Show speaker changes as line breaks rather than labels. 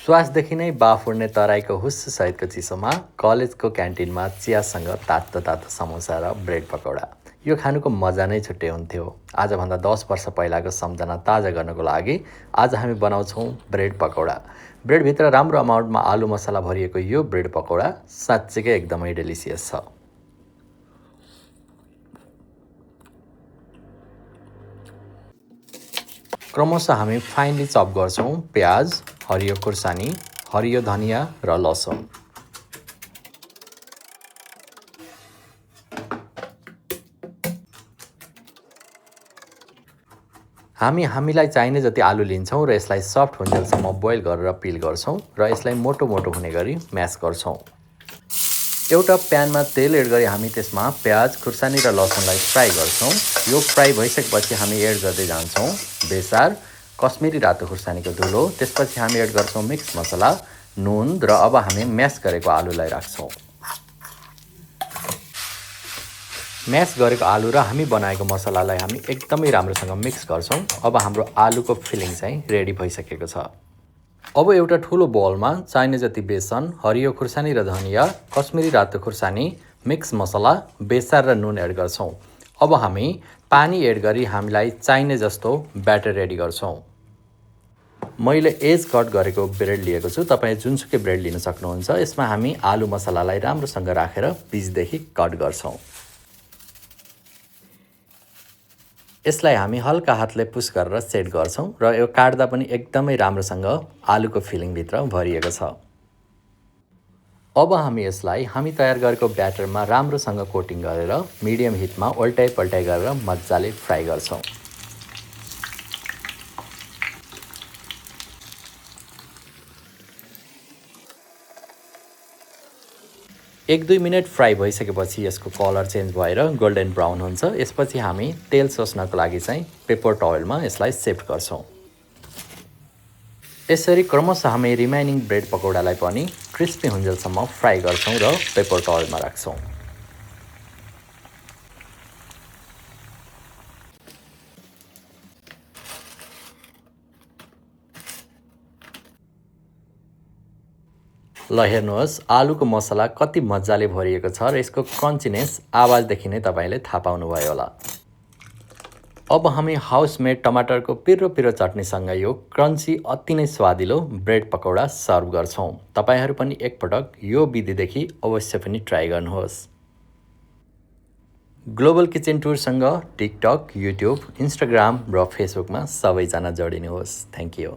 श्वासदेखि नै बाफ उड्ने तराईको हुस्स सहितको चिसोमा कलेजको क्यान्टिनमा चियासँग तातो तातो समोसा र ब्रेड पकौडा। यो खानुको मजा नै छुट्टै हुन्थ्यो। आजभन्दा 10 वर्ष पहिलाको सम्झना ताजा गर्नको लागि आज हामी बनाउँछौँ ब्रेड पकौडा। ब्रेडभित्र राम्रो अमाउन्टमा आलु मसला भरिएको यो ब्रेड पकौडा साँच्चीकै एकदमै डेलिसियस छ। क्रमशः हामी फाइनली चप गर्छौँ प्याज, हरियो खुर्सानी, हरियो धनिया र लसुन। हामीलाई चाहिने जति आलु लिन्छौँ र यसलाई सफ्ट हुन्जेलसम्म बोइल गरेर पिल गर्छौँ र यसलाई मोटो मोटो हुने गरी म्यास गर्छौँ। एउटा प्यानमा तेल एड गरी हामी त्यसमा प्याज, खुर्सानी र लसुनलाई फ्राई गर्छौँ। यो फ्राई भइसकेपछि हामी एड गर्दै जान्छौँ बेसार, कश्मिरी रातो खुर्सानीको धुलो, त्यसपछि हामी एड गर्छौँ मिक्स मसला, नुन र अब हामी म्यास गरेको आलुलाई राख्छौँ। म्यास गरेको आलु र हामी बनाएको मसलालाई हामी एकदमै राम्रोसँग मिक्स गर्छौँ। अब हाम्रो आलुको फिलिङ चाहिँ रेडी भइसकेको छ। अब एउटा ठुलो बोलमा चाहिने जति बेसन, हरियो खुर्सानी र धनिया, कश्मिरी रातो खुर्सानी, मिक्स मसला, बेसार र नुन एड गर्छौँ। अब हामी पानी एड गरी हामीलाई चाहिने जस्तो ब्याटर रेडी गर्छौँ। मैले एज कट गरेको ब्रेड लिएको छु। तपाईँ जुनसुकै ब्रेड लिन सक्नुहुन्छ। यसमा हामी आलु मसलालाई राम्रोसँग राखेर बिचदेखि कट गर्छौँ। यसलाई हामी हल्का हातले पुस गरेर सेट गर्छौँ र यो काट्दा पनि एकदमै राम्रोसँग आलुको फिलिङभित्र भरिएको छ। अब हामी यसलाई हामी तयार गरेको ब्याटरमा राम्रोसँग कोटिङ गरेर मिडियम हिटमा उल्टाइ पल्टाइ गरेर मजाले फ्राई गर्छौँ। 1-2 मिनट फ्राई भइसकेपछि यसको कलर चेन्ज भएर गोल्डन ब्राउन हुन्छ। यसपछि हामी तेल सोच्नको लागि चाहिँ पेपर टवेलमा यसलाई सेफ्ट गर्छौँ। यसरी क्रमशः हामी रिमाइनिङ ब्रेड पकौडालाई पनि क्रिस्पी हुन्जेलसम्म फ्राई गर्छौँ र पेपर टवेलमा राख्छौँ। ल हेर्नुहोस् आलुको मसला कति मजाले भरिएको छ र यसको क्रन्चीनेस आवाजदेखि नै तपाईँले थाहा पाउनुभयो होला। अब हामी हाउसमेड टमाटरको पिरो पिरो चटनीसँग यो क्रन्ची अति नै स्वादिलो ब्रेड पकौडा सर्भ गर्छौँ। तपाईहरू पनि एकपटक यो विधिदेखि अवश्य पनि ट्राई गर्नुहोस्। ग्लोबल किचन टुरसँग टिकटक, युट्युब, इन्स्टाग्राम र फेसबुकमा सबैजना जोडिनुहोस्। Thank you.